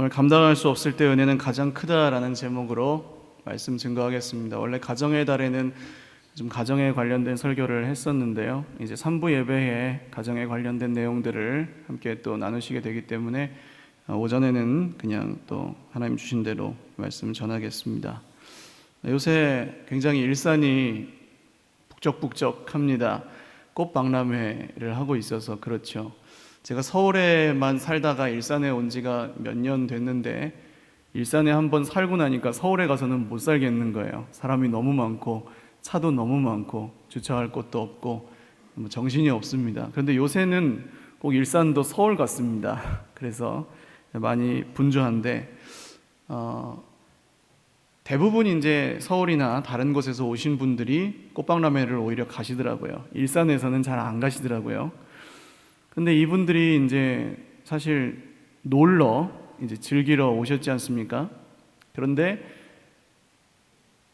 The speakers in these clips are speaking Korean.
오늘 감당할 수 없을 때 은혜는 가장 크다라는 제목으로 말씀 증거하겠습니다. 원래 가정의 달에는 좀 가정에 관련된 설교를 했었는데요. 이제 3부 예배에 가정에 관련된 내용들을 함께 또 나누시게 되기 때문에 오전에는 그냥 또 하나님 주신 대로 말씀을 전하겠습니다. 요새 굉장히 일산이 북적북적합니다. 꽃박람회를 하고 있어서 그렇죠. 제가 서울에만 살다가 일산에 온 지가 몇 년 됐는데 일산에 한번 살고 나니까 서울에 가서는 못 살겠는 거예요. 사람이 너무 많고 차도 너무 많고 주차할 곳도 없고 정신이 없습니다. 그런데 요새는 꼭 일산도 서울 같습니다. 그래서 많이 분주한데 대부분 이제 서울이나 다른 곳에서 오신 분들이 꽃박람회를 오히려 가시더라고요. 일산에서는 잘 안 가시더라고요. 근데 이분들이 이제 사실 놀러 이제 즐기러 오셨지 않습니까? 그런데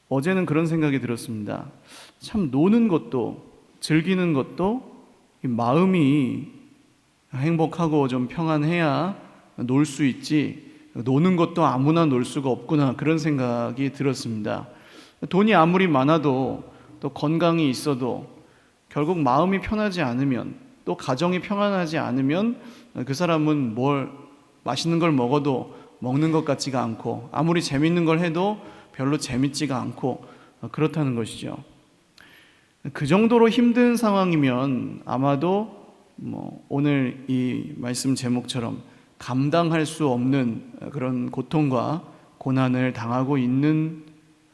어제는 그런 생각이 들었습니다. 참 노는 것도 즐기는 것도 마음이 행복하고 좀 평안해야 놀 수 있지, 노는 것도 아무나 놀 수가 없구나, 그런 생각이 들었습니다. 돈이 아무리 많아도 또 건강이 있어도 결국 마음이 편하지 않으면, 또 가정이 평안하지 않으면 그 사람은 뭘 맛있는 걸 먹어도 먹는 것 같지가 않고 아무리 재밌는 걸 해도 별로 재밌지가 않고 그렇다는 것이죠. 그 정도로 힘든 상황이면 아마도 오늘 이 말씀 제목처럼 감당할 수 없는 그런 고통과 고난을 당하고 있는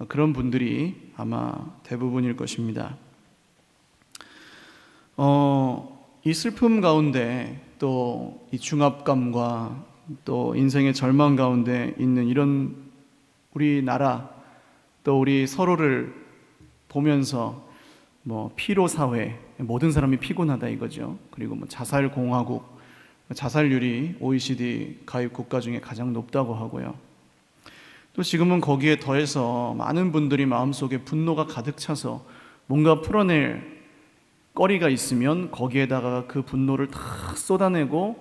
그런 분들이 아마 대부분일 것입니다. 이 슬픔 가운데 또 이 중압감과 또 인생의 절망 가운데 있는 이런 우리나라, 또 우리 서로를 보면서 피로 사회, 모든 사람이 피곤하다 이거죠. 그리고 자살 공화국, 자살률이 OECD 가입 국가 중에 가장 높다고 하고요. 또 지금은 거기에 더해서 많은 분들이 마음속에 분노가 가득 차서 뭔가 풀어낼 거리가 있으면 거기에다가 그 분노를 다 쏟아내고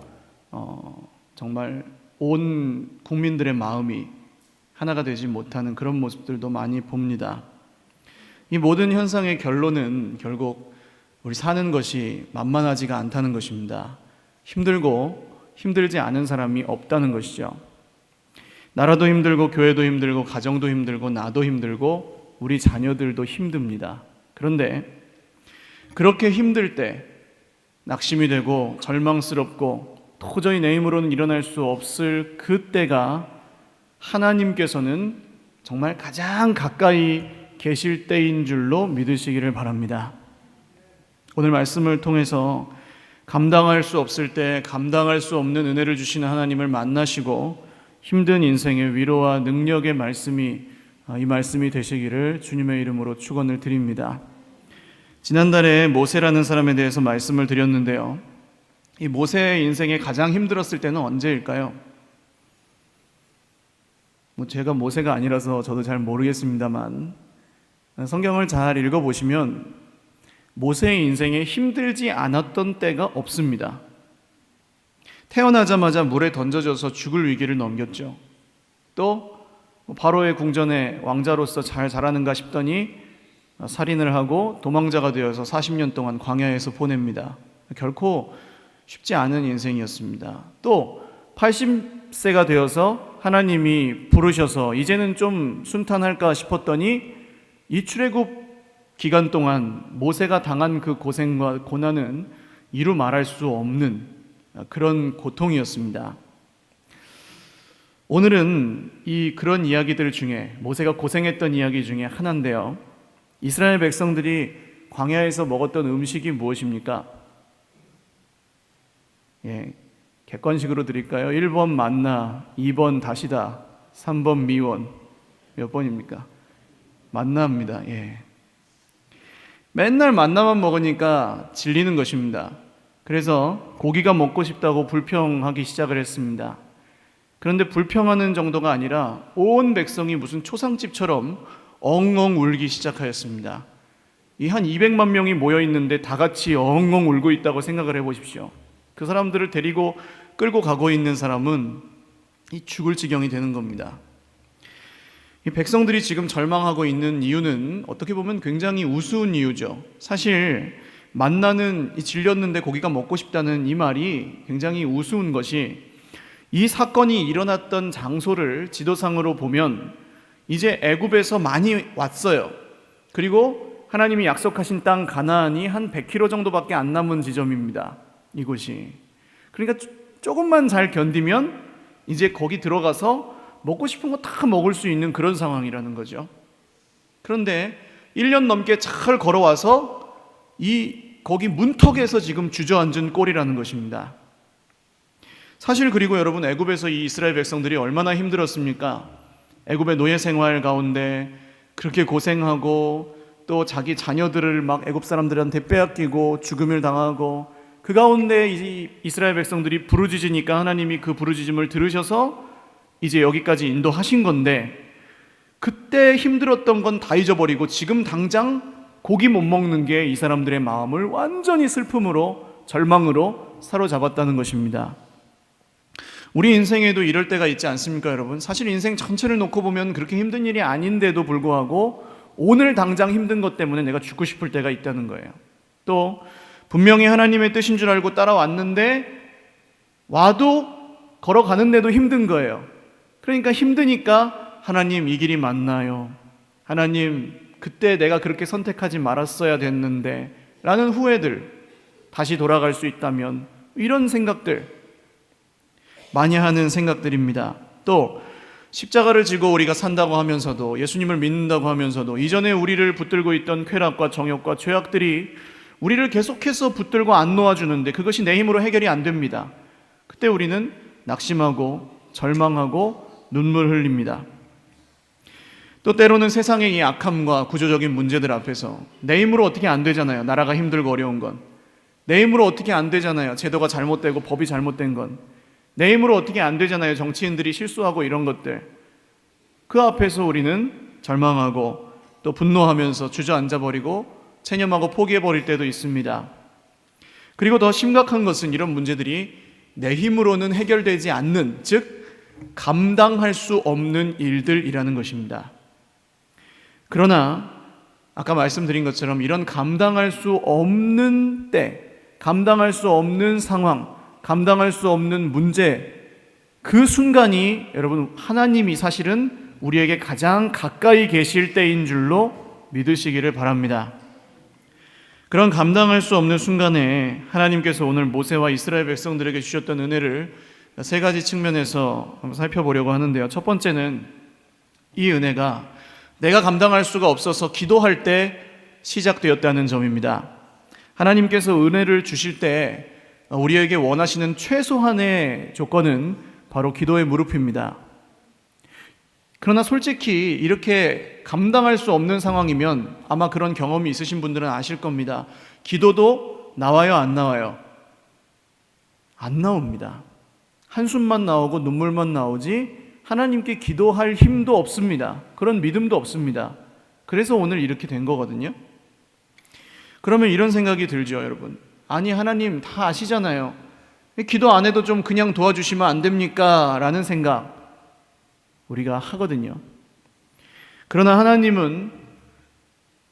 정말 온 국민들의 마음이 하나가 되지 못하는 그런 모습들도 많이 봅니다. 이 모든 현상의 결론은 결국 우리 사는 것이 만만하지가 않다는 것입니다. 힘들고 힘들지 않은 사람이 없다는 것이죠. 나라도 힘들고 교회도 힘들고 가정도 힘들고 나도 힘들고 우리 자녀들도 힘듭니다. 그런데 그렇게 힘들 때 낙심이 되고 절망스럽고 도저히 내 힘으로는 일어날 수 없을 그때가 하나님께서는 정말 가장 가까이 계실 때인 줄로 믿으시기를 바랍니다. 오늘 말씀을 통해서 감당할 수 없을 때 감당할 수 없는 은혜를 주시는 하나님을 만나시고 힘든 인생의 위로와 능력의 말씀이 이 말씀이 되시기를 주님의 이름으로 축원을 드립니다. 지난달에 모세라는 사람에 대해서 말씀을 드렸는데요. 이 모세의 인생에 가장 힘들었을 때는 언제일까요? 제가 모세가 아니라서 저도 잘 모르겠습니다만 성경을 잘 읽어보시면 모세의 인생에 힘들지 않았던 때가 없습니다. 태어나자마자 물에 던져져서 죽을 위기를 넘겼죠. 또 바로의 궁전에 왕자로서 잘 자라는가 싶더니 살인을 하고 도망자가 되어서 40년 동안 광야에서 보냅니다. 결코 쉽지 않은 인생이었습니다. 또 80세가 되어서 하나님이 부르셔서 이제는 좀 순탄할까 싶었더니 이 출애굽 기간 동안 모세가 당한 그 고생과 고난은 이루 말할 수 없는 그런 고통이었습니다. 오늘은 그런 이야기들 중에 모세가 고생했던 이야기 중에 하나인데요. 이스라엘 백성들이 광야에서 먹었던 음식이 무엇입니까? 객관식으로 드릴까요? 1번 만나, 2번 다시다, 3번 미원. 몇 번입니까? 만나입니다. 맨날 만나만 먹으니까 질리는 것입니다. 그래서 고기가 먹고 싶다고 불평하기 시작을 했습니다. 그런데 불평하는 정도가 아니라 온 백성이 무슨 초상집처럼 엉엉 울기 시작하였습니다. 이 한 200만 명이 모여 있는데 다 같이 엉엉 울고 있다고 생각을 해보십시오. 그 사람들을 데리고 끌고 가고 있는 사람은 이 죽을 지경이 되는 겁니다. 이 백성들이 지금 절망하고 있는 이유는 어떻게 보면 굉장히 우스운 이유죠. 사실 만나는 이 질렸는데 고기가 먹고 싶다는 이 말이 굉장히 우스운 것이, 이 사건이 일어났던 장소를 지도상으로 보면 이제 애굽에서 많이 왔어요. 그리고 하나님이 약속하신 땅 가나안이 한 100km 정도밖에 안 남은 지점입니다. 이곳이. 그러니까 조금만 잘 견디면 이제 거기 들어가서 먹고 싶은 거 다 먹을 수 있는 그런 상황이라는 거죠. 그런데 1년 넘게 잘 걸어와서 거기 문턱에서 지금 주저앉은 꼴이라는 것입니다. 사실 그리고 여러분, 애굽에서 이 이스라엘 백성들이 얼마나 힘들었습니까? 애굽의 노예 생활 가운데 그렇게 고생하고 또 자기 자녀들을 막 애굽 사람들한테 빼앗기고 죽음을 당하고, 그 가운데 이 이스라엘 백성들이 부르짖으니까 하나님이 그 부르짖음을 들으셔서 이제 여기까지 인도하신 건데, 그때 힘들었던 건 다 잊어버리고 지금 당장 고기 못 먹는 게 이 사람들의 마음을 완전히 슬픔으로, 절망으로 사로잡았다는 것입니다. 우리 인생에도 이럴 때가 있지 않습니까, 여러분? 사실 인생 전체를 놓고 보면 그렇게 힘든 일이 아닌데도 불구하고 오늘 당장 힘든 것 때문에 내가 죽고 싶을 때가 있다는 거예요. 또 분명히 하나님의 뜻인 줄 알고 따라왔는데 와도 걸어가는데도 힘든 거예요. 그러니까 힘드니까 하나님, 이 길이 맞나요? 하나님, 그때 내가 그렇게 선택하지 말았어야 됐는데 라는 후회들, 다시 돌아갈 수 있다면, 이런 생각들 많이 하는 생각들입니다. 또 십자가를 지고 우리가 산다고 하면서도, 예수님을 믿는다고 하면서도 이전에 우리를 붙들고 있던 쾌락과 정욕과 죄악들이 우리를 계속해서 붙들고 안 놓아주는데 그것이 내 힘으로 해결이 안 됩니다. 그때 우리는 낙심하고 절망하고 눈물 흘립니다. 또 때로는 세상의 이 악함과 구조적인 문제들 앞에서 내 힘으로 어떻게 안 되잖아요. 나라가 힘들고 어려운 건 내 힘으로 어떻게 안 되잖아요. 제도가 잘못되고 법이 잘못된 건 내 힘으로 어떻게 안 되잖아요. 정치인들이 실수하고 이런 것들. 그 앞에서 우리는 절망하고 또 분노하면서 주저앉아버리고 체념하고 포기해버릴 때도 있습니다. 그리고 더 심각한 것은 이런 문제들이 내 힘으로는 해결되지 않는, 즉 감당할 수 없는 일들이라는 것입니다. 그러나 아까 말씀드린 것처럼 이런 감당할 수 없는 때, 감당할 수 없는 상황, 감당할 수 없는 문제, 그 순간이 여러분, 하나님이 사실은 우리에게 가장 가까이 계실 때인 줄로 믿으시기를 바랍니다. 그런 감당할 수 없는 순간에 하나님께서 오늘 모세와 이스라엘 백성들에게 주셨던 은혜를 세 가지 측면에서 한번 살펴보려고 하는데요. 첫 번째는 이 은혜가 내가 감당할 수가 없어서 기도할 때 시작되었다는 점입니다. 하나님께서 은혜를 주실 때 우리에게 원하시는 최소한의 조건은 바로 기도의 무릎입니다. 그러나 솔직히 이렇게 감당할 수 없는 상황이면 아마 그런 경험이 있으신 분들은 아실 겁니다. 기도도 나와요, 안 나와요? 안 나옵니다. 한숨만 나오고 눈물만 나오지 하나님께 기도할 힘도 없습니다. 그런 믿음도 없습니다. 그래서 오늘 이렇게 된 거거든요. 그러면 이런 생각이 들죠, 여러분. 아니, 하나님 다 아시잖아요. 기도 안 해도 좀 그냥 도와주시면 안 됩니까? 라는 생각 우리가 하거든요. 그러나 하나님은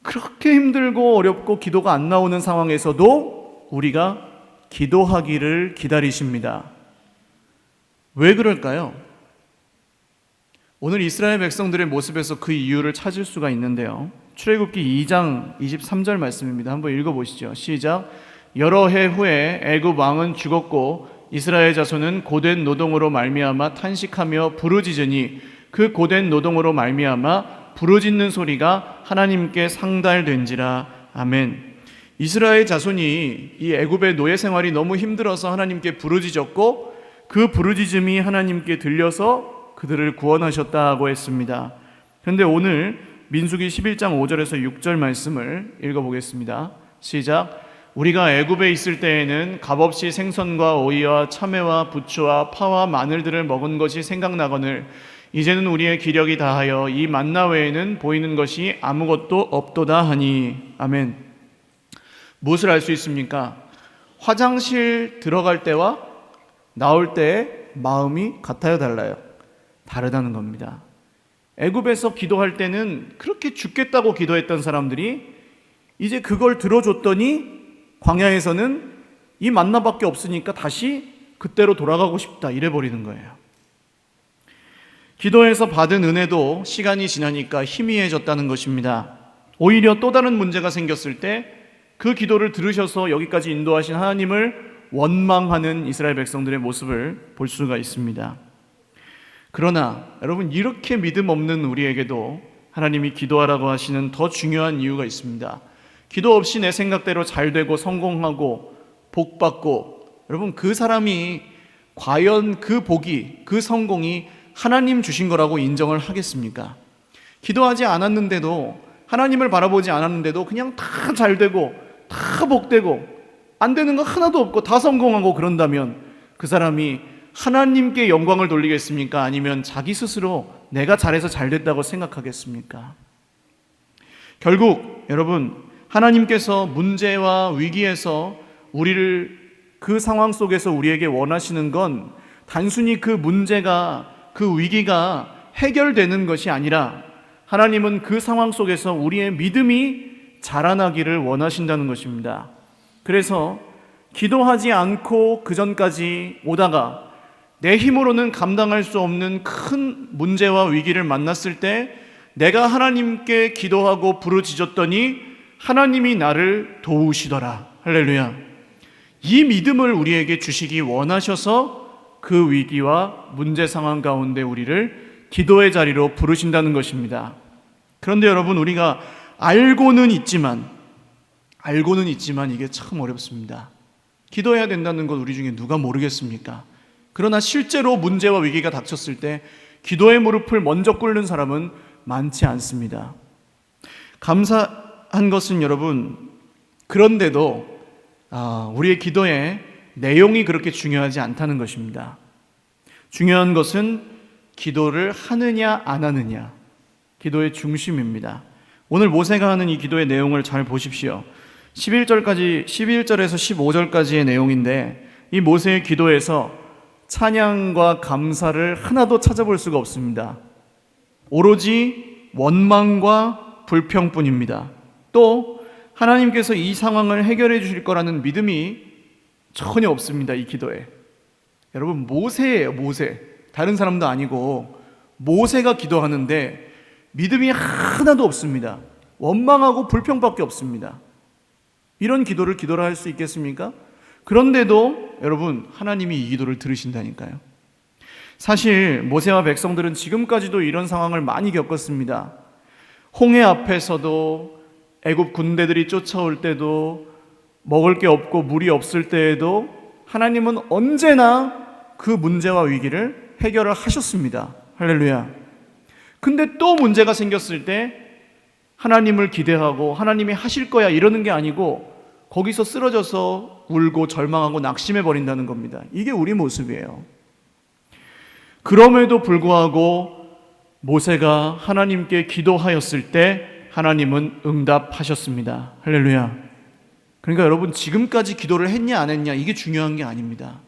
그렇게 힘들고 어렵고 기도가 안 나오는 상황에서도 우리가 기도하기를 기다리십니다. 왜 그럴까요? 오늘 이스라엘 백성들의 모습에서 그 이유를 찾을 수가 있는데요. 출애굽기 2장 23절 말씀입니다. 한번 읽어보시죠. 시작. 여러 해 후에 애굽 왕은 죽었고 이스라엘 자손은 고된 노동으로 말미암아 탄식하며 부르짖으니 그 고된 노동으로 말미암아 부르짖는 소리가 하나님께 상달된지라. 아멘. 이스라엘 자손이 이 애굽의 노예 생활이 너무 힘들어서 하나님께 부르짖었고 그 부르짖음이 하나님께 들려서 그들을 구원하셨다고 했습니다. 그런데 오늘 민수기 11장 5절에서 6절 말씀을 읽어보겠습니다. 시작. 우리가 애굽에 있을 때에는 값없이 생선과 오이와 참외와 부추와 파와 마늘들을 먹은 것이 생각나거늘 이제는 우리의 기력이 다하여 이 만나 외에는 보이는 것이 아무것도 없도다 하니. 아멘. 무엇을 알 수 있습니까? 화장실 들어갈 때와 나올 때 마음이 같아요, 달라요? 다르다는 겁니다. 애굽에서 기도할 때는 그렇게 죽겠다고 기도했던 사람들이 이제 그걸 들어줬더니 광야에서는 이 만나밖에 없으니까 다시 그때로 돌아가고 싶다 이래버리는 거예요. 기도에서 받은 은혜도 시간이 지나니까 희미해졌다는 것입니다. 오히려 또 다른 문제가 생겼을 때 그 기도를 들으셔서 여기까지 인도하신 하나님을 원망하는 이스라엘 백성들의 모습을 볼 수가 있습니다. 그러나 여러분, 이렇게 믿음 없는 우리에게도 하나님이 기도하라고 하시는 더 중요한 이유가 있습니다. 기도 없이 내 생각대로 잘 되고 성공하고 복 받고, 여러분, 그 사람이 과연 그 복이, 그 성공이 하나님 주신 거라고 인정을 하겠습니까? 기도하지 않았는데도, 하나님을 바라보지 않았는데도 그냥 다 잘 되고 다 복되고 안 되는 거 하나도 없고 다 성공하고 그런다면 그 사람이 하나님께 영광을 돌리겠습니까? 아니면 자기 스스로 내가 잘해서 잘 됐다고 생각하겠습니까? 결국 여러분, 하나님께서 문제와 위기에서 우리를, 그 상황 속에서 우리에게 원하시는 건 단순히 그 문제가, 그 위기가 해결되는 것이 아니라 하나님은 그 상황 속에서 우리의 믿음이 자라나기를 원하신다는 것입니다. 그래서 기도하지 않고 그 전까지 오다가 내 힘으로는 감당할 수 없는 큰 문제와 위기를 만났을 때 내가 하나님께 기도하고 부르짖었더니 하나님이 나를 도우시더라. 할렐루야. 이 믿음을 우리에게 주시기 원하셔서 그 위기와 문제 상황 가운데 우리를 기도의 자리로 부르신다는 것입니다. 그런데 여러분, 우리가 알고는 있지만 이게 참 어렵습니다. 기도해야 된다는 것 우리 중에 누가 모르겠습니까? 그러나 실제로 문제와 위기가 닥쳤을 때 기도의 무릎을 먼저 꿇는 사람은 많지 않습니다. 감사한 것은 여러분, 그런데도 우리의 기도의 내용이 그렇게 중요하지 않다는 것입니다. 중요한 것은 기도를 하느냐 안 하느냐, 기도의 중심입니다. 오늘 모세가 하는 이 기도의 내용을 잘 보십시오. 11절에서 15절까지의 내용인데, 이 모세의 기도에서 찬양과 감사를 하나도 찾아볼 수가 없습니다. 오로지 원망과 불평뿐입니다. 또 하나님께서 이 상황을 해결해 주실 거라는 믿음이 전혀 없습니다, 이 기도에. 여러분, 모세예요, 모세. 다른 사람도 아니고 모세가 기도하는데 믿음이 하나도 없습니다. 원망하고 불평밖에 없습니다. 이런 기도를 기도라 할 수 있겠습니까? 그런데도 여러분, 하나님이 이 기도를 들으신다니까요. 사실 모세와 백성들은 지금까지도 이런 상황을 많이 겪었습니다. 홍해 앞에서도, 애굽 군대들이 쫓아올 때도, 먹을 게 없고 물이 없을 때에도 하나님은 언제나 그 문제와 위기를 해결을 하셨습니다. 할렐루야. 근데 또 문제가 생겼을 때 하나님을 기대하고 하나님이 하실 거야 이러는 게 아니고 거기서 쓰러져서 울고 절망하고 낙심해 버린다는 겁니다. 이게 우리 모습이에요. 그럼에도 불구하고 모세가 하나님께 기도하였을 때 하나님은 응답하셨습니다. 할렐루야. 그러니까 여러분, 지금까지 기도를 했냐 안 했냐 이게 중요한 게 아닙니다.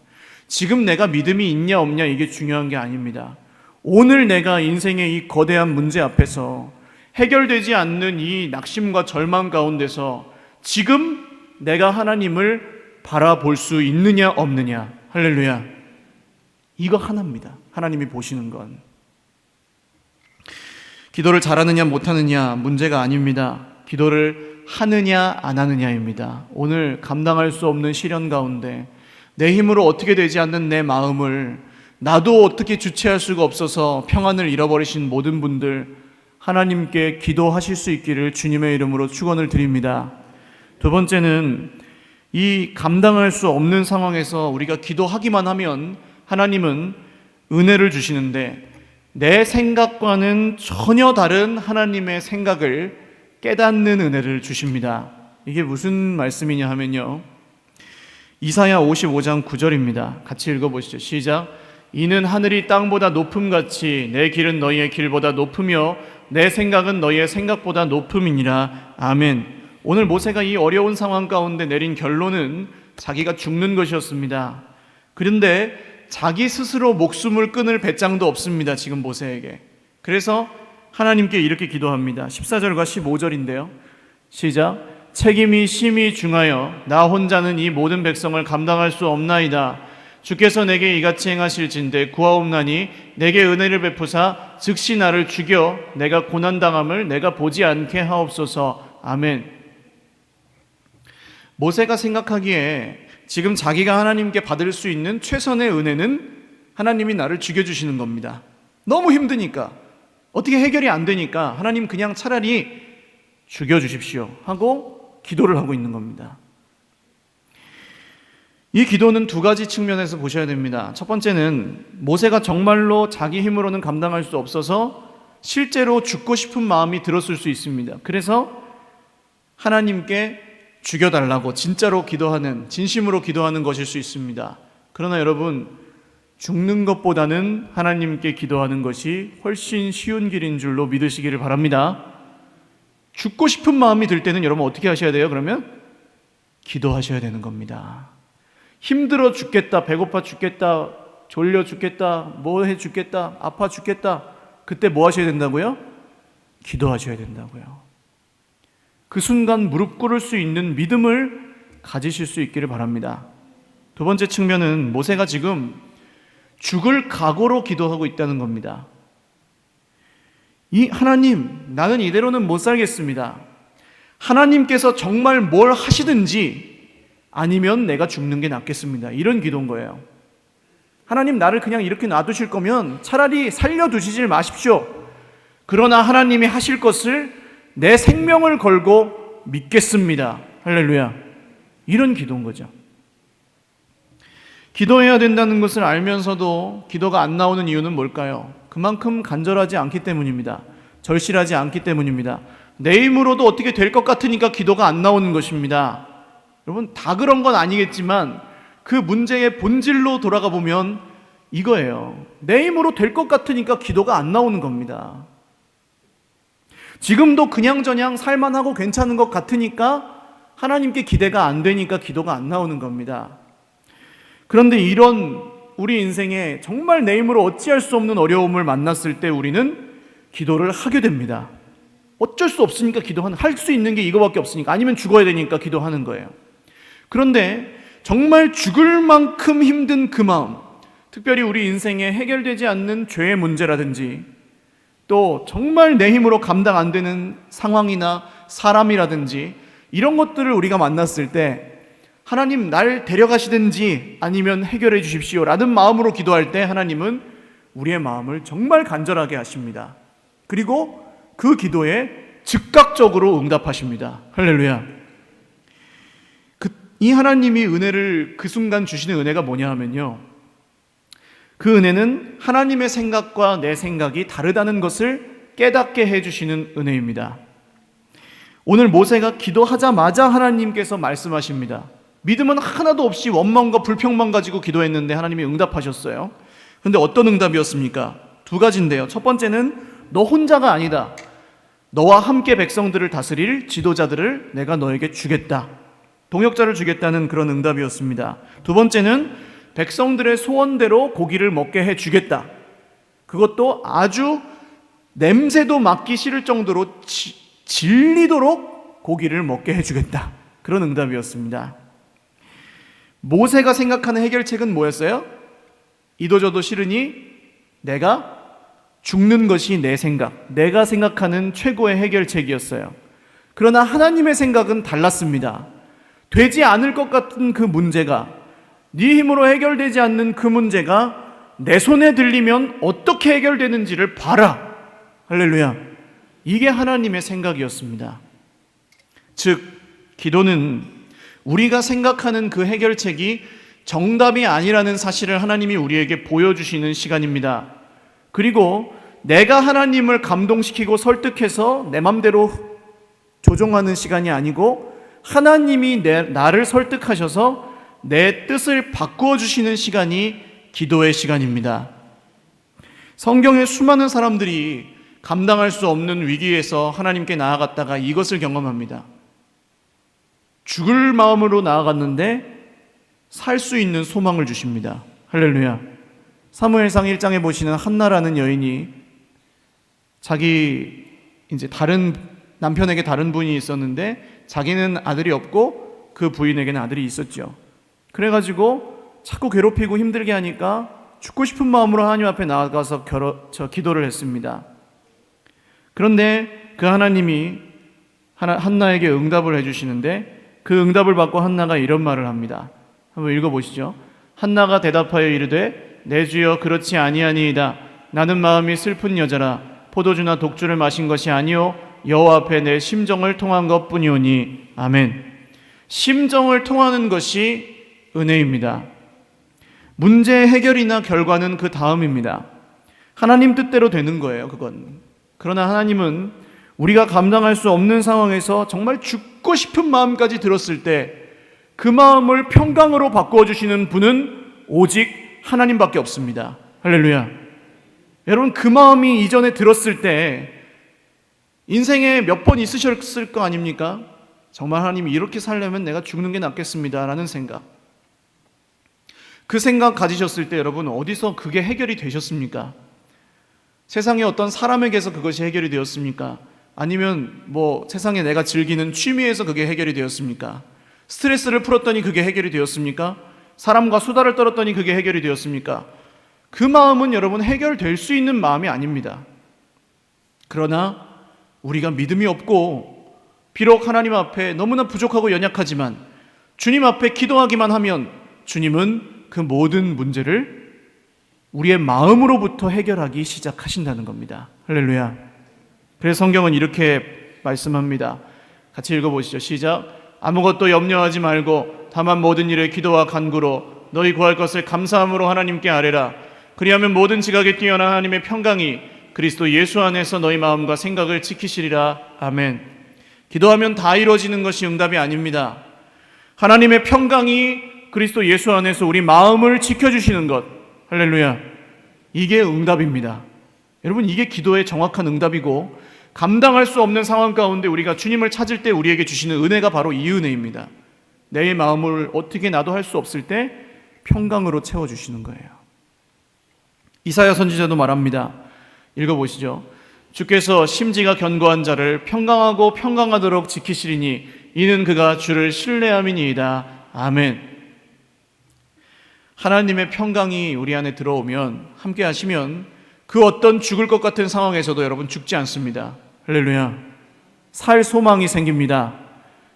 지금 내가 믿음이 있냐 없냐 이게 중요한 게 아닙니다. 오늘 내가 인생의 이 거대한 문제 앞에서 해결되지 않는 이 낙심과 절망 가운데서 지금 내가 하나님을 바라볼 수 있느냐 없느냐. 할렐루야. 이거 하나입니다. 하나님이 보시는 건. 기도를 잘하느냐 못하느냐 문제가 아닙니다. 기도를 하느냐 안 하느냐입니다. 오늘 감당할 수 없는 시련 가운데 내 힘으로 어떻게 되지 않는 내 마음을 나도 어떻게 주체할 수가 없어서 평안을 잃어버리신 모든 분들, 하나님께 기도하실 수 있기를 주님의 이름으로 축원을 드립니다. 두 번째는 이 감당할 수 없는 상황에서 우리가 기도하기만 하면 하나님은 은혜를 주시는데 내 생각과는 전혀 다른 하나님의 생각을 깨닫는 은혜를 주십니다. 이게 무슨 말씀이냐 하면요, 이사야 55장 9절입니다. 같이 읽어보시죠. 시작. 이는 하늘이 땅보다 높음같이 내 길은 너희의 길보다 높으며 내 생각은 너희의 생각보다 높음이니라. 아멘. 오늘 모세가 이 어려운 상황 가운데 내린 결론은 자기가 죽는 것이었습니다. 그런데 자기 스스로 목숨을 끊을 배짱도 없습니다. 지금 모세에게. 그래서 하나님께 이렇게 기도합니다. 14절과 15절인데요. 시작. 책임이 심히 중하여 나 혼자는 이 모든 백성을 감당할 수 없나이다. 주께서 내게 이같이 행하실진대 구하옵나니 내게 은혜를 베푸사 즉시 나를 죽여 내가 고난당함을 내가 보지 않게 하옵소서. 아멘. 모세가 생각하기에 지금 자기가 하나님께 받을 수 있는 최선의 은혜는 하나님이 나를 죽여주시는 겁니다. 너무 힘드니까, 어떻게 해결이 안 되니까 하나님 그냥 차라리 죽여주십시오 하고 기도를 하고 있는 겁니다. 이 기도는 두 가지 측면에서 보셔야 됩니다. 첫 번째는 모세가 정말로 자기 힘으로는 감당할 수 없어서 실제로 죽고 싶은 마음이 들었을 수 있습니다. 그래서 하나님께 죽여달라고 진짜로 기도하는, 진심으로 기도하는 것일 수 있습니다. 그러나 여러분, 죽는 것보다는 하나님께 기도하는 것이 훨씬 쉬운 길인 줄로 믿으시기를 바랍니다. 죽고 싶은 마음이 들 때는 여러분 어떻게 하셔야 돼요? 그러면 기도하셔야 되는 겁니다. 힘들어 죽겠다, 배고파 죽겠다, 졸려 죽겠다, 뭐 해 죽겠다, 아파 죽겠다, 그때 뭐 하셔야 된다고요? 기도하셔야 된다고요. 그 순간 무릎 꿇을 수 있는 믿음을 가지실 수 있기를 바랍니다. 두 번째 측면은 모세가 지금 죽을 각오로 기도하고 있다는 겁니다. 이 하나님, 나는 이대로는 못 살겠습니다. 하나님께서 정말 뭘 하시든지 아니면 내가 죽는 게 낫겠습니다. 이런 기도인 거예요. 하나님, 나를 그냥 이렇게 놔두실 거면 차라리 살려두시질 마십시오. 그러나 하나님이 하실 것을 내 생명을 걸고 믿겠습니다. 할렐루야. 이런 기도인 거죠. 기도해야 된다는 것을 알면서도 기도가 안 나오는 이유는 뭘까요? 그만큼 간절하지 않기 때문입니다. 절실하지 않기 때문입니다. 내 힘으로도 어떻게 될 것 같으니까 기도가 안 나오는 것입니다. 여러분, 다 그런 건 아니겠지만 그 문제의 본질로 돌아가 보면 이거예요. 내 힘으로 될 것 같으니까 기도가 안 나오는 겁니다. 지금도 그냥저냥 살만하고 괜찮은 것 같으니까 하나님께 기대가 안 되니까 기도가 안 나오는 겁니다. 그런데 이런 우리 인생에 정말 내 힘으로 어찌할 수 없는 어려움을 만났을 때 우리는 기도를 하게 됩니다. 어쩔 수 없으니까 기도하는, 할 수 있는 게 이거밖에 없으니까, 아니면 죽어야 되니까 기도하는 거예요. 그런데 정말 죽을 만큼 힘든 그 마음, 특별히 우리 인생에 해결되지 않는 죄의 문제라든지 또 정말 내 힘으로 감당 안 되는 상황이나 사람이라든지 이런 것들을 우리가 만났을 때 하나님, 날 데려가시든지 아니면 해결해 주십시오 라는 마음으로 기도할 때 하나님은 우리의 마음을 정말 간절하게 하십니다. 그리고 그 기도에 즉각적으로 응답하십니다. 할렐루야. 이 하나님이 은혜를 그 순간 주시는 은혜가 뭐냐 하면요, 그 은혜는 하나님의 생각과 내 생각이 다르다는 것을 깨닫게 해주시는 은혜입니다. 오늘 모세가 기도하자마자 하나님께서 말씀하십니다. 믿음은 하나도 없이 원망과 불평만 가지고 기도했는데 하나님이 응답하셨어요. 그런데 어떤 응답이었습니까? 두 가지인데요. 첫 번째는 너 혼자가 아니다. 너와 함께 백성들을 다스릴 지도자들을 내가 너에게 주겠다. 동역자를 주겠다는 그런 응답이었습니다. 두 번째는 백성들의 소원대로 고기를 먹게 해주겠다. 그것도 아주 냄새도 맡기 싫을 정도로 질리도록 고기를 먹게 해주겠다. 그런 응답이었습니다. 모세가 생각하는 해결책은 뭐였어요? 이도저도 싫으니 내가 죽는 것이 내 생각, 내가 생각하는 최고의 해결책이었어요. 그러나 하나님의 생각은 달랐습니다. 되지 않을 것 같은 그 문제가, 네 힘으로 해결되지 않는 그 문제가 내 손에 들리면 어떻게 해결되는지를 봐라. 할렐루야. 이게 하나님의 생각이었습니다. 즉, 기도는 우리가 생각하는 그 해결책이 정답이 아니라는 사실을 하나님이 우리에게 보여주시는 시간입니다. 그리고 내가 하나님을 감동시키고 설득해서 내 맘대로 조종하는 시간이 아니고 하나님이 나를 설득하셔서 내 뜻을 바꾸어 주시는 시간이 기도의 시간입니다. 성경의 수많은 사람들이 감당할 수 없는 위기에서 하나님께 나아갔다가 이것을 경험합니다. 죽을 마음으로 나아갔는데 살 수 있는 소망을 주십니다. 할렐루야. 사무엘상 1장에 보시는 한나라는 여인이 자기 이제 다른 남편에게 다른 부인이 있었는데 자기는 아들이 없고 그 부인에게는 아들이 있었죠. 그래가지고 자꾸 괴롭히고 힘들게 하니까 죽고 싶은 마음으로 하나님 앞에 나아가서 기도를 했습니다. 그런데 그 하나님이 한나에게 응답을 해주시는데 그 응답을 받고 한나가 이런 말을 합니다. 한번 읽어보시죠. 한나가 대답하여 이르되 내 주여 그렇지 아니하니이다. 나는 마음이 슬픈 여자라 포도주나 독주를 마신 것이 아니요 여호와 앞에 내 심정을 통한 것뿐이오니. 아멘. 심정을 통하는 것이 은혜입니다. 문제의 해결이나 결과는 그 다음입니다. 하나님 뜻대로 되는 거예요, 그건. 그러나 하나님은 우리가 감당할 수 없는 상황에서 정말 죽고 싶은 마음까지 들었을 때 그 마음을 평강으로 바꾸어 주시는 분은 오직 하나님밖에 없습니다. 할렐루야. 여러분, 그 마음이 이전에 들었을 때 인생에 몇 번 있으셨을 거 아닙니까? 정말 하나님이 이렇게 살려면 내가 죽는 게 낫겠습니다 라는 생각. 그 생각 가지셨을 때 여러분 어디서 그게 해결이 되셨습니까? 세상의 어떤 사람에게서 그것이 해결이 되었습니까? 아니면 세상에 내가 즐기는 취미에서 그게 해결이 되었습니까? 스트레스를 풀었더니 그게 해결이 되었습니까? 사람과 수다를 떨었더니 그게 해결이 되었습니까? 그 마음은 여러분 해결될 수 있는 마음이 아닙니다. 그러나 우리가 믿음이 없고 비록 하나님 앞에 너무나 부족하고 연약하지만 주님 앞에 기도하기만 하면 주님은 그 모든 문제를 우리의 마음으로부터 해결하기 시작하신다는 겁니다. 할렐루야. 그래서 성경은 이렇게 말씀합니다. 같이 읽어보시죠. 시작. 아무것도 염려하지 말고 다만 모든 일에 기도와 간구로 너희 구할 것을 감사함으로 하나님께 아뢰라. 그리하면 모든 지각에 뛰어난 하나님의 평강이 그리스도 예수 안에서 너희 마음과 생각을 지키시리라. 아멘. 기도하면 다 이루어지는 것이 응답이 아닙니다. 하나님의 평강이 그리스도 예수 안에서 우리 마음을 지켜주시는 것, 할렐루야, 이게 응답입니다. 여러분, 이게 기도의 정확한 응답이고 감당할 수 없는 상황 가운데 우리가 주님을 찾을 때 우리에게 주시는 은혜가 바로 이 은혜입니다. 내 마음을 어떻게 나도 할 수 없을 때 평강으로 채워주시는 거예요. 이사야 선지자도 말합니다. 읽어보시죠. 주께서 심지가 견고한 자를 평강하고 평강하도록 지키시리니 이는 그가 주를 신뢰함이니이다. 아멘. 하나님의 평강이 우리 안에 들어오면, 함께 하시면 그 어떤 죽을 것 같은 상황에서도 여러분 죽지 않습니다. 할렐루야. 살 소망이 생깁니다.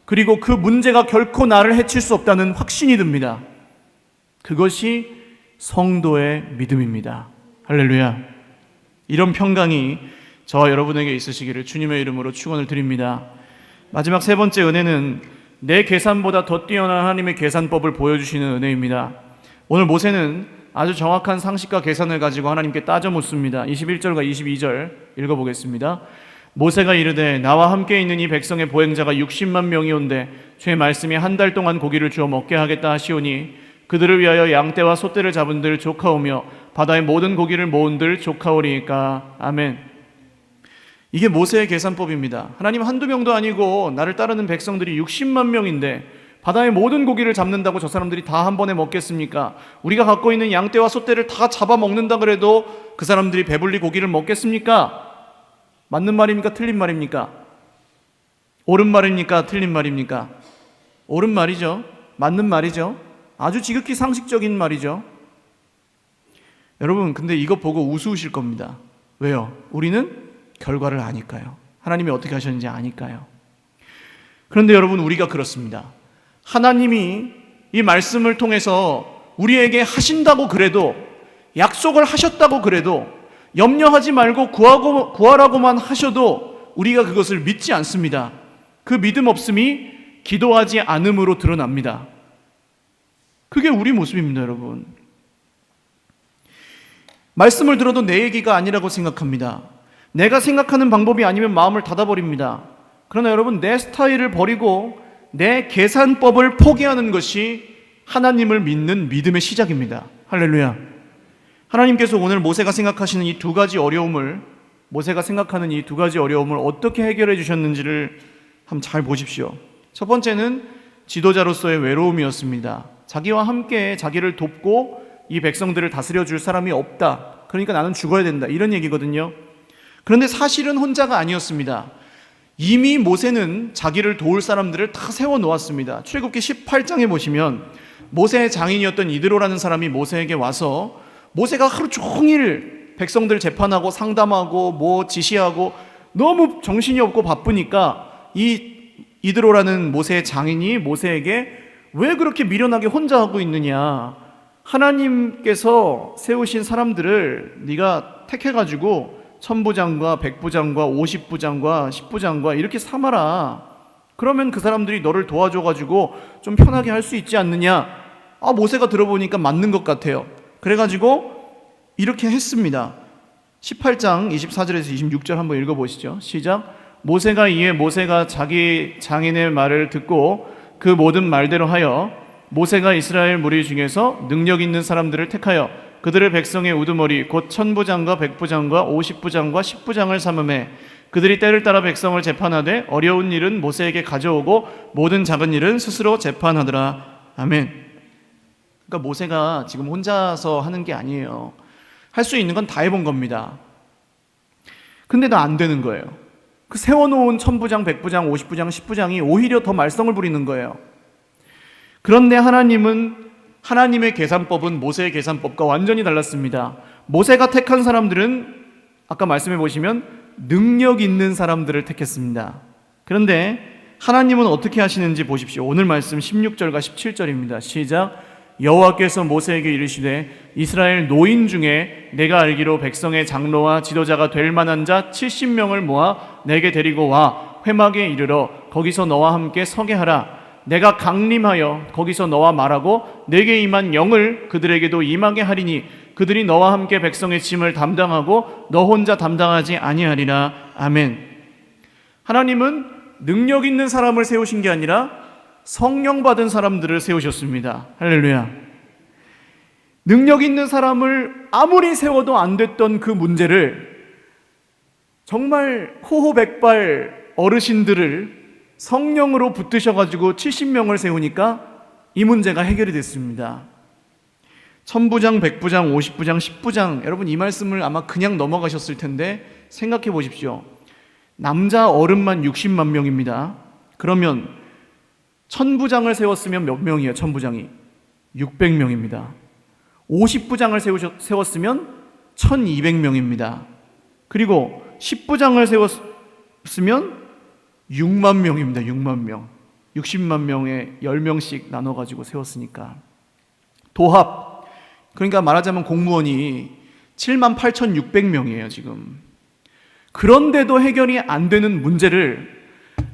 그리고 그 문제가 결코 나를 해칠 수 없다는 확신이 듭니다. 그것이 성도의 믿음입니다. 할렐루야. 이런 평강이 저와 여러분에게 있으시기를 주님의 이름으로 축원을 드립니다. 마지막 세 번째 은혜는 내 계산보다 더 뛰어난 하나님의 계산법을 보여주시는 은혜입니다. 오늘 모세는 아주 정확한 상식과 계산을 가지고 하나님께 따져 묻습니다. 21절과 22절 읽어보겠습니다. 모세가 이르되 나와 함께 있는 이 백성의 보행자가 60만 명이온데 주의 말씀이 한 달 동안 고기를 주어 먹게 하겠다 하시오니 그들을 위하여 양떼와 소떼를 잡은들 조카오며 바다의 모든 고기를 모은들 조카오리이까. 아멘. 이게 모세의 계산법입니다. 하나님 한두 명도 아니고 나를 따르는 백성들이 60만 명인데 바다의 모든 고기를 잡는다고 저 사람들이 다 한 번에 먹겠습니까? 우리가 갖고 있는 양떼와 소떼를 다 잡아먹는다 그래도 그 사람들이 배불리 고기를 먹겠습니까? 맞는 말입니까? 틀린 말입니까? 옳은 말입니까? 틀린 말입니까? 옳은 말이죠. 맞는 말이죠. 아주 지극히 상식적인 말이죠. 여러분, 근데 이거 보고 우스우실 겁니다. 왜요? 우리는 결과를 아니까요. 하나님이 어떻게 하셨는지 아니까요. 그런데 여러분, 우리가 그렇습니다. 하나님이 이 말씀을 통해서 우리에게 하신다고 그래도, 약속을 하셨다고 그래도, 염려하지 말고 구하라고만 하셔도 우리가 그것을 믿지 않습니다. 그 믿음 없음이 기도하지 않음으로 드러납니다. 그게 우리 모습입니다, 여러분. 말씀을 들어도 내 얘기가 아니라고 생각합니다. 내가 생각하는 방법이 아니면 마음을 닫아버립니다. 그러나 여러분, 내 스타일을 버리고 내 계산법을 포기하는 것이 하나님을 믿는 믿음의 시작입니다. 할렐루야. 하나님께서 오늘 모세가 생각하시는 이 두 가지 어려움을, 모세가 생각하는 이 두 가지 어려움을 어떻게 해결해 주셨는지를 한번 잘 보십시오. 첫 번째는 지도자로서의 외로움이었습니다. 자기와 함께 자기를 돕고 이 백성들을 다스려 줄 사람이 없다. 그러니까 나는 죽어야 된다. 이런 얘기거든요. 그런데 사실은 혼자가 아니었습니다. 이미 모세는 자기를 도울 사람들을 다 세워놓았습니다. 출애굽기 18장에 보시면 모세의 장인이었던 이드로라는 사람이 모세에게 와서 모세가 하루 종일 백성들 재판하고 상담하고 뭐 지시하고 너무 정신이 없고 바쁘니까 이 이드로라는 모세의 장인이 모세에게 왜 그렇게 미련하게 혼자 하고 있느냐, 하나님께서 세우신 사람들을 네가 택해가지고 천부장과 백부장과 50부장과 10부장과 이렇게 삼아라. 그러면 그 사람들이 너를 도와줘가지고 좀 편하게 할 수 있지 않느냐. 모세가 들어보니까 맞는 것 같아요. 그래가지고 이렇게 했습니다. 18장 24절에서 26절 한번 읽어보시죠. 시작. 모세가 이에 모세가 자기 장인의 말을 듣고 그 모든 말대로 하여 모세가 이스라엘 무리 중에서 능력 있는 사람들을 택하여 그들을 백성의 우두머리 곧 천부장과 백부장과 50부장과 10부장을 삼음해 그들이 때를 따라 백성을 재판하되 어려운 일은 모세에게 가져오고 모든 작은 일은 스스로 재판하더라. 아멘. 그러니까 모세가 지금 혼자서 하는 게 아니에요. 할 수 있는 건 다 해본 겁니다. 근데 다 안 되는 거예요. 그 세워놓은 천부장, 백부장, 50부장, 10부장이 오히려 더 말썽을 부리는 거예요. 그런데 하나님은 하나님의 계산법은 모세의 계산법과 완전히 달랐습니다. 모세가 택한 사람들은 아까 말씀해 보시면 능력 있는 사람들을 택했습니다. 그런데 하나님은 어떻게 하시는지 보십시오. 오늘 말씀 16절과 17절입니다. 시작. 여호와께서 모세에게 이르시되 이스라엘 노인 중에 내가 알기로 백성의 장로와 지도자가 될 만한 자 70명을 모아 내게 데리고 와 회막에 이르러 거기서 너와 함께 서게 하라. 내가 강림하여 거기서 너와 말하고 내게 임한 영을 그들에게도 임하게 하리니 그들이 너와 함께 백성의 짐을 담당하고 너 혼자 담당하지 아니하리라. 아멘. 하나님은 능력 있는 사람을 세우신 게 아니라 성령 받은 사람들을 세우셨습니다. 할렐루야. 능력 있는 사람을 아무리 세워도 안 됐던 그 문제를 정말 호호백발 어르신들을 성령으로 붙드셔가지고 70명을 세우니까 이 문제가 해결이 됐습니다. 천부장, 백부장, 50부장, 10부장, 여러분 이 말씀을 아마 그냥 넘어가셨을 텐데 생각해 보십시오. 남자 어른만 60만 명입니다. 그러면 천부장을 세웠으면 몇 명이에요? 천부장이 600명입니다. 50부장을 세웠으면 1200명입니다. 그리고 10부장을 세웠으면 6만 명입니다. 6만 명. 60만 명에 10명씩 나눠가지고 세웠으니까 도합, 그러니까 말하자면 공무원이 78,600명이에요 지금. 그런데도 해결이 안 되는 문제를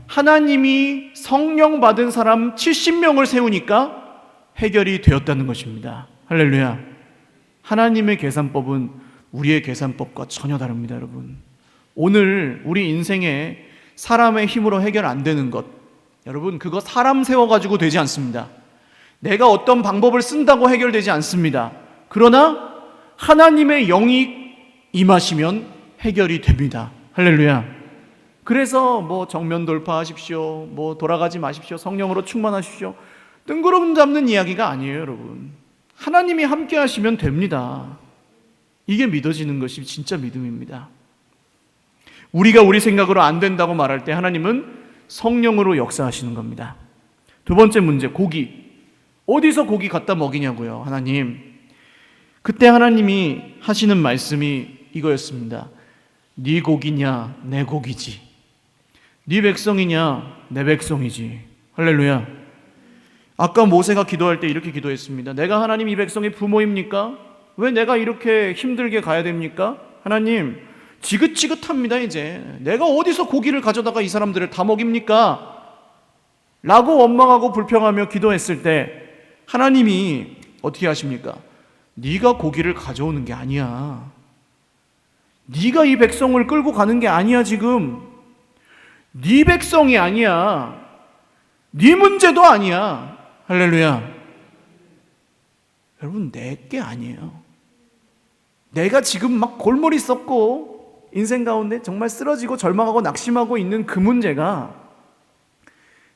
하나님이 성령 받은 사람 70명을 세우니까 해결이 되었다는 것입니다. 할렐루야. 하나님의 계산법은 우리의 계산법과 전혀 다릅니다. 여러분, 오늘 우리 인생에 사람의 힘으로 해결 안 되는 것, 여러분 그거 사람 세워가지고 되지 않습니다. 내가 어떤 방법을 쓴다고 해결되지 않습니다. 그러나 하나님의 영이 임하시면 해결이 됩니다. 할렐루야. 그래서 뭐 정면 돌파하십시오, 뭐 돌아가지 마십시오, 성령으로 충만하십시오, 뜬구름 잡는 이야기가 아니에요. 여러분, 하나님이 함께 하시면 됩니다. 이게 믿어지는 것이 진짜 믿음입니다. 우리가 우리 생각으로 안 된다고 말할 때 하나님은 성령으로 역사하시는 겁니다. 두 번째 문제, 고기. 어디서 고기 갖다 먹이냐고요, 하나님. 그때 하나님이 하시는 말씀이 이거였습니다. 네 고기냐 내 고기지, 네 백성이냐 내 백성이지. 할렐루야. 아까 모세가 기도할 때 이렇게 기도했습니다. 내가 하나님 이 백성의 부모입니까? 왜 내가 이렇게 힘들게 가야 됩니까? 하나님 지긋지긋합니다. 이제 내가 어디서 고기를 가져다가 이 사람들을 다 먹입니까? 라고 원망하고 불평하며 기도했을 때 하나님이 어떻게 하십니까? 네가 고기를 가져오는 게 아니야. 네가 이 백성을 끌고 가는 게 아니야. 지금 네 백성이 아니야. 네 문제도 아니야. 할렐루야. 여러분, 내 게 아니에요. 내가 지금 막 골머리 썩고 인생 가운데 정말 쓰러지고 절망하고 낙심하고 있는 그 문제가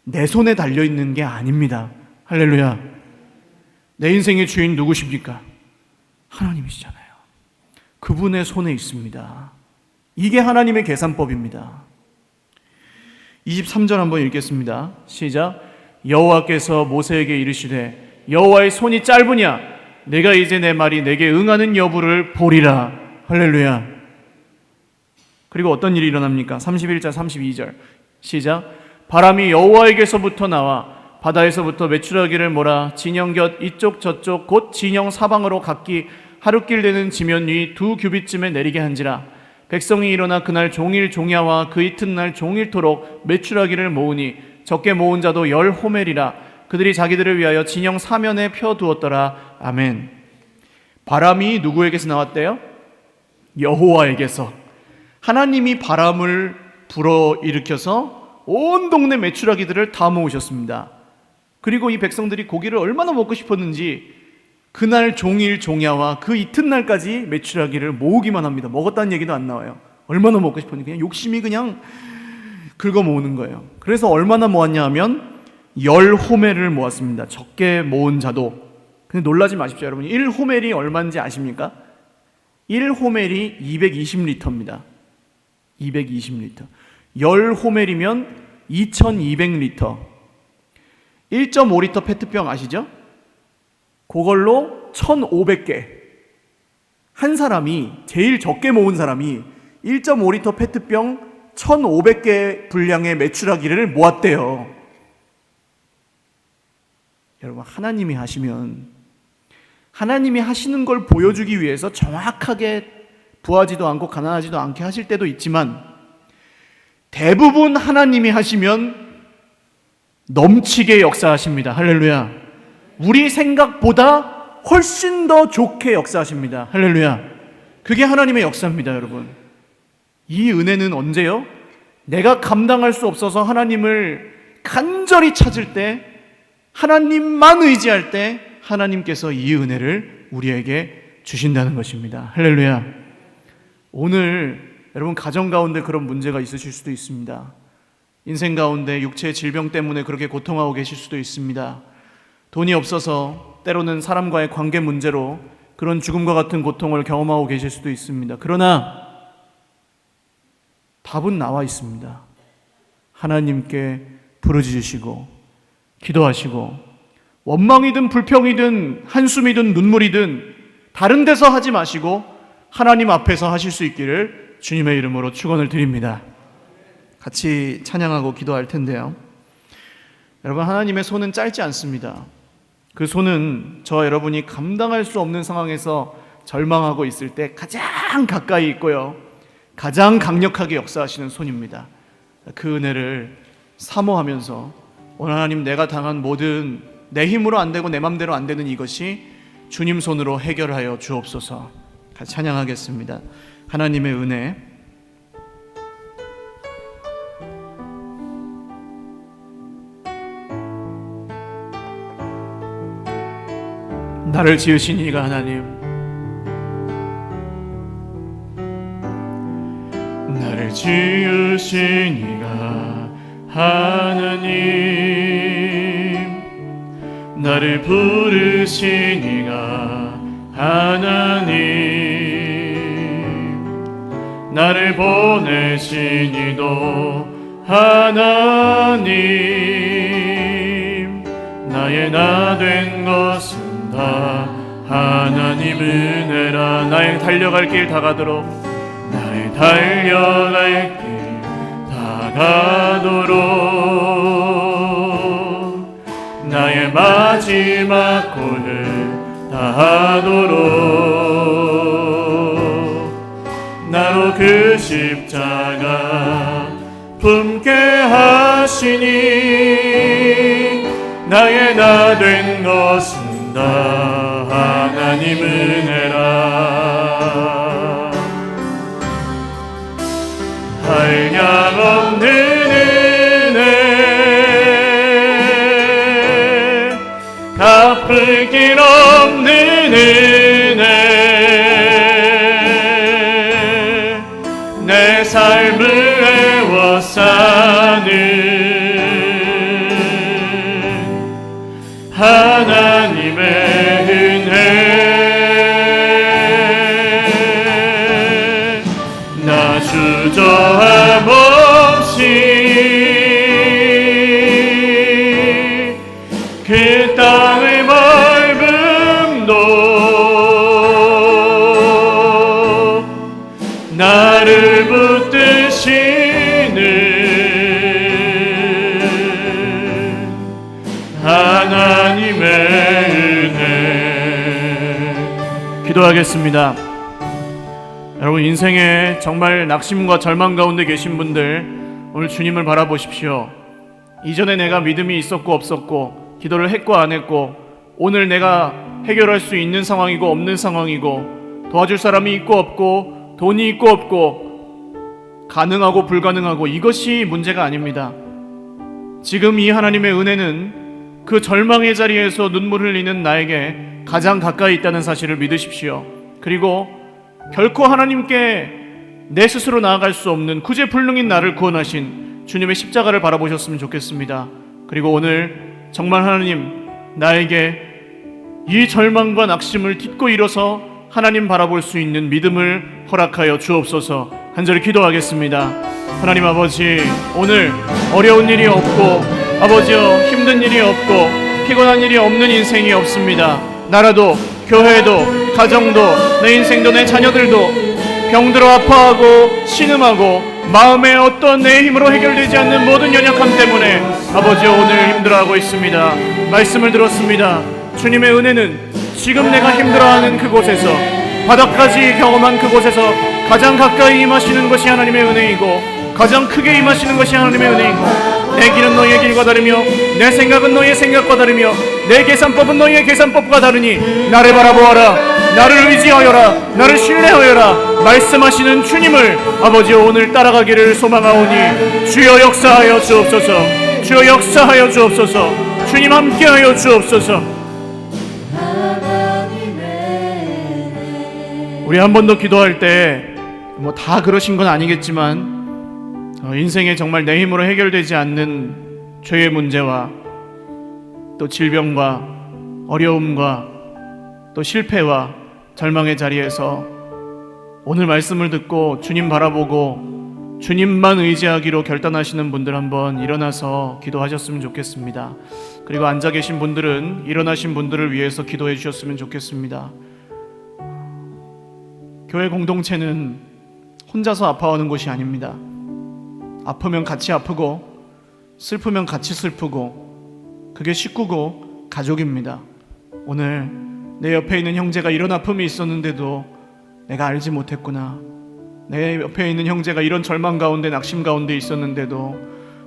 내 손에 달려있는 게 아닙니다. 할렐루야. 내 인생의 주인 누구십니까? 하나님이시잖아요. 그분의 손에 있습니다. 이게 하나님의 계산법입니다. 23절 한번 읽겠습니다. 시작. 여호와께서 모세에게 이르시되 여호와의 손이 짧으냐 내가 이제 내 말이 내게 응하는 여부를 보리라. 할렐루야. 그리고 어떤 일이 일어납니까? 31절 32절 시작. 바람이 여호와에게서부터 나와 바다에서부터 메추라기를 몰아 진영 곁 이쪽 저쪽 곧 진영 사방으로 각기 하루길 되는 지면 위 2규빗쯤에 내리게 한지라. 백성이 일어나 그날 종일 종야와 그 이튿날 종일토록 메추라기를 모으니 적게 모은 자도 10호멜이라. 그들이 자기들을 위하여 진영 사면에 펴두었더라. 아멘. 바람이 누구에게서 나왔대요? 여호와에게서. 하나님이 바람을 불어일으켜서 온 동네 메추라기들을 다 모으셨습니다. 그리고 이 백성들이 고기를 얼마나 먹고 싶었는지 그날 종일 종야와 그 이튿날까지 메추라기를 모으기만 합니다. 먹었다는 얘기도 안 나와요. 얼마나 먹고 싶었는지 그냥 욕심이 그냥 긁어 모으는 거예요. 그래서 얼마나 모았냐 하면 10호멜을 모았습니다. 적게 모은 자도. 근데 놀라지 마십시오 여러분. 1호멜이 얼마인지 아십니까? 1호멜이 220리터입니다 220리터 10호멜이면 2200리터 1.5리터 페트병 아시죠? 그걸로 1500개. 한 사람이 제일 적게 모은 사람이 1.5리터 페트병 1500개 분량의 메추라기를 모았대요. 여러분 하나님이 하시면 하나님이 하시는 걸 보여주기 위해서 정확하게 부하지도 않고 가난하지도 않게 하실 때도 있지만 대부분 하나님이 하시면 넘치게 역사하십니다. 할렐루야. 우리 생각보다 훨씬 더 좋게 역사하십니다. 할렐루야. 그게 하나님의 역사입니다, 여러분. 이 은혜는 언제요? 내가 감당할 수 없어서 하나님을 간절히 찾을 때, 하나님만 의지할 때 하나님께서 이 은혜를 우리에게 주신다는 것입니다. 할렐루야. 오늘 여러분 가정 가운데 그런 문제가 있으실 수도 있습니다. 인생 가운데 육체의 질병 때문에 그렇게 고통하고 계실 수도 있습니다. 돈이 없어서 때로는 사람과의 관계 문제로 그런 죽음과 같은 고통을 경험하고 계실 수도 있습니다. 그러나 답은 나와 있습니다. 하나님께 부르짖으시고 기도하시고 원망이든 불평이든 한숨이든 눈물이든 다른 데서 하지 마시고 하나님 앞에서 하실 수 있기를 주님의 이름으로 축원을 드립니다. 같이 찬양하고 기도할 텐데요. 여러분 하나님의 손은 짧지 않습니다. 그 손은 저 여러분이 감당할 수 없는 상황에서 절망하고 있을 때 가장 가까이 있고요. 가장 강력하게 역사하시는 손입니다. 그 은혜를 사모하면서 오늘 하나님 내가 당한 모든 내 힘으로 안 되고 내 맘대로 안 되는 이것이 주님 손으로 해결하여 주옵소서. 같이 찬양하겠습니다. 하나님의 은혜. 나를 지으신 이가 하나님, 나를 지으신 이가 하나님, 나를 부르신 이가 하나님, 나를 보내신 이도 하나님, 나의 나 된 것은 다 하나님 은혜라. 나의 달려갈 길 다가도록, 나의 달려갈 길 다가도록, 나의 마지막 골을 다하도록, 나로 그 십자가 품게 하시니 나의 나 된 것은 다 하나님 은혜라. 한량없는 은혜, 갚을 길 없는 은혜, 내 삶을 애워싸는 하나님의 은혜, 주저함 없이 그 땅의 넓음도 나를 붙드시는 하나님의 은혜. 기도하겠습니다. 여러분, 인생에 정말 낙심과 절망 가운데 계신 분들, 오늘 주님을 바라보십시오. 이전에 내가 믿음이 있었고 없었고, 기도를 했고 안 했고, 오늘 내가 해결할 수 있는 상황이고 없는 상황이고, 도와줄 사람이 있고 없고, 돈이 있고 없고, 가능하고 불가능하고, 이것이 문제가 아닙니다. 지금 이 하나님의 은혜는 그 절망의 자리에서 눈물 흘리는 나에게 가장 가까이 있다는 사실을 믿으십시오. 그리고 결코 하나님께 내 스스로 나아갈 수 없는 구제불능인 나를 구원하신 주님의 십자가를 바라보셨으면 좋겠습니다. 그리고 오늘 정말 하나님, 나에게 이 절망과 낙심을 딛고 일어서 하나님 바라볼 수 있는 믿음을 허락하여 주옵소서. 간절히 기도하겠습니다. 하나님 아버지, 오늘 어려운 일이 없고 아버지여 힘든 일이 없고 피곤한 일이 없는 인생이 없습니다. 나라도 교회도 가정도 내 인생도 내 자녀들도 병들어 아파하고 신음하고 마음에 어떤 내 힘으로 해결되지 않는 모든 연약함 때문에 아버지여 오늘 힘들어하고 있습니다. 말씀을 들었습니다. 주님의 은혜는 지금 내가 힘들어하는 그곳에서, 바닥까지 경험한 그곳에서 가장 가까이 임하시는 것이 하나님의 은혜이고, 가장 크게 임하시는 것이 하나님의 은혜이고, 내 길은 너희의 길과 다르며 내 생각은 너희의 생각과 다르며 내 계산법은 너희의 계산법과 다르니 나를 바라보아라, 나를 의지하여라, 나를 신뢰하여라 말씀하시는 주님을 아버지 오늘 따라가기를 소망하오니 주여 역사하여 주옵소서. 주여 역사하여 주옵소서. 주님 함께하여 주옵소서. 우리 한 번 더 기도할 때 뭐 다 그러신 건 아니겠지만 인생에 정말 내 힘으로 해결되지 않는 죄의 문제와 또 질병과 어려움과 또 실패와 절망의 자리에서 오늘 말씀을 듣고 주님 바라보고 주님만 의지하기로 결단하시는 분들 한번 일어나서 기도하셨으면 좋겠습니다. 그리고 앉아 계신 분들은 일어나신 분들을 위해서 기도해 주셨으면 좋겠습니다. 교회 공동체는 혼자서 아파하는 곳이 아닙니다. 아프면 같이 아프고 슬프면 같이 슬프고, 그게 식구고 가족입니다. 오늘 내 옆에 있는 형제가 이런 아픔이 있었는데도 내가 알지 못했구나, 내 옆에 있는 형제가 이런 절망 가운데 낙심 가운데 있었는데도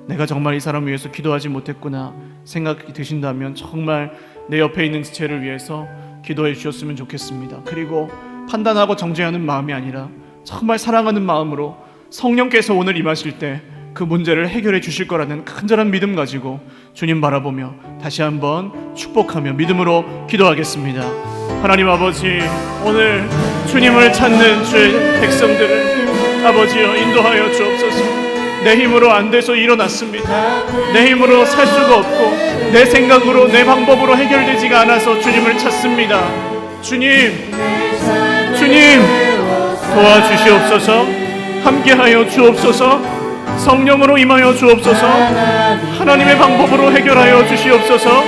내가 정말 이 사람 위해서 기도하지 못했구나 생각이 드신다면 정말 내 옆에 있는 지체를 위해서 기도해 주셨으면 좋겠습니다. 그리고 판단하고 정죄하는 마음이 아니라 정말 사랑하는 마음으로 성령께서 오늘 임하실 때 그 문제를 해결해 주실 거라는 간절한 믿음 가지고 주님 바라보며 다시 한번 축복하며 믿음으로 기도하겠습니다. 하나님 아버지, 오늘 주님을 찾는 주의 백성들을 아버지여 인도하여 주옵소서. 내 힘으로 안 돼서 일어났습니다. 내 힘으로 살 수가 없고 내 생각으로 내 방법으로 해결되지가 않아서 주님을 찾습니다. 주님 도와주시옵소서. 함께하여 주옵소서. 성령으로 임하여 주옵소서. 하나님의 방법으로 해결하여 주시옵소서.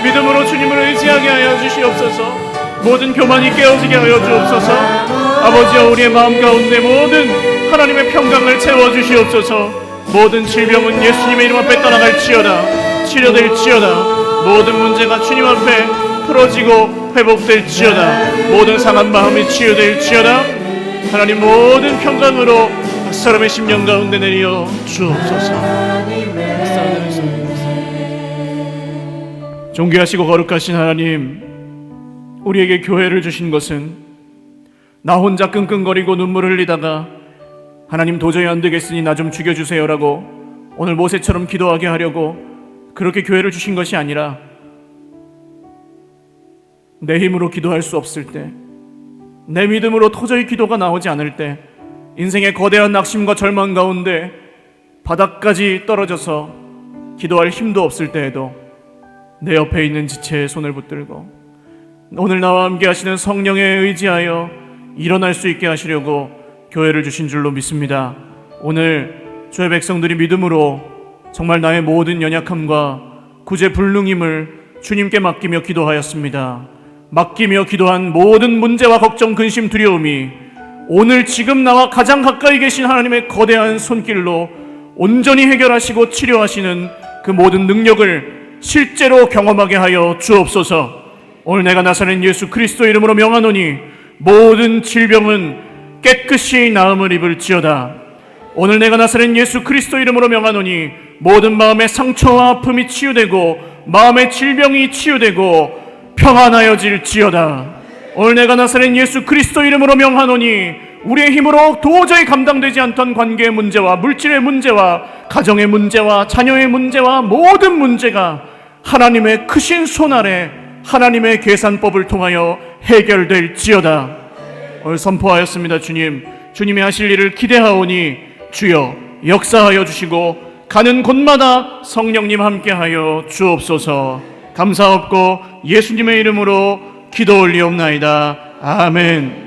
믿음으로 주님을 의지하게 하여 주시옵소서. 모든 교만이 깨어지게 하여 주옵소서. 아버지여, 우리의 마음 가운데 모든 하나님의 평강을 채워주시옵소서. 모든 질병은 예수님의 이름 앞에 떠나갈지어다. 치료될지어다. 모든 문제가 주님 앞에 풀어지고 회복될지어다. 모든 상한 마음이 치유될지어다. 하나님, 모든 평강으로 각 사람의 심령 가운데 내려 주옵소서. 존귀하시고 거룩하신 하나님, 우리에게 교회를 주신 것은 나 혼자 끙끙거리고 눈물을 흘리다가 하나님 도저히 안 되겠으니 나 좀 죽여주세요라고 오늘 모세처럼 기도하게 하려고 그렇게 교회를 주신 것이 아니라, 내 힘으로 기도할 수 없을 때, 내 믿음으로 도저히 기도가 나오지 않을 때, 인생의 거대한 낙심과 절망 가운데 바닥까지 떨어져서 기도할 힘도 없을 때에도 내 옆에 있는 지체의 손을 붙들고 오늘 나와 함께 하시는 성령에 의지하여 일어날 수 있게 하시려고 교회를 주신 줄로 믿습니다. 오늘 주의 백성들이 믿음으로 정말 나의 모든 연약함과 구제불능임을 주님께 맡기며 기도하였습니다. 맡기며 기도한 모든 문제와 걱정, 근심, 두려움이 오늘 지금 나와 가장 가까이 계신 하나님의 거대한 손길로 온전히 해결하시고 치료하시는 그 모든 능력을 실제로 경험하게 하여 주옵소서. 오늘 내가 나사렛 예수 그리스도 이름으로 명하노니 모든 질병은 깨끗이 나음을 입을지어다. 오늘 내가 나사렛 예수 그리스도 이름으로 명하노니 모든 마음의 상처와 아픔이 치유되고 마음의 질병이 치유되고 평안하여질지어다. 오늘 내가 나사렛 예수 그리스도 이름으로 명하노니 우리의 힘으로 도저히 감당되지 않던 관계의 문제와 물질의 문제와 가정의 문제와 자녀의 문제와 모든 문제가 하나님의 크신 손 아래 하나님의 계산법을 통하여 해결될지어다. 오늘 선포하였습니다. 주님이 하실 일을 기대하오니 주여 역사하여 주시고 가는 곳마다 성령님 함께하여 주옵소서. 감사없고 예수님의 이름으로 기도 올리옵나이다. 아멘.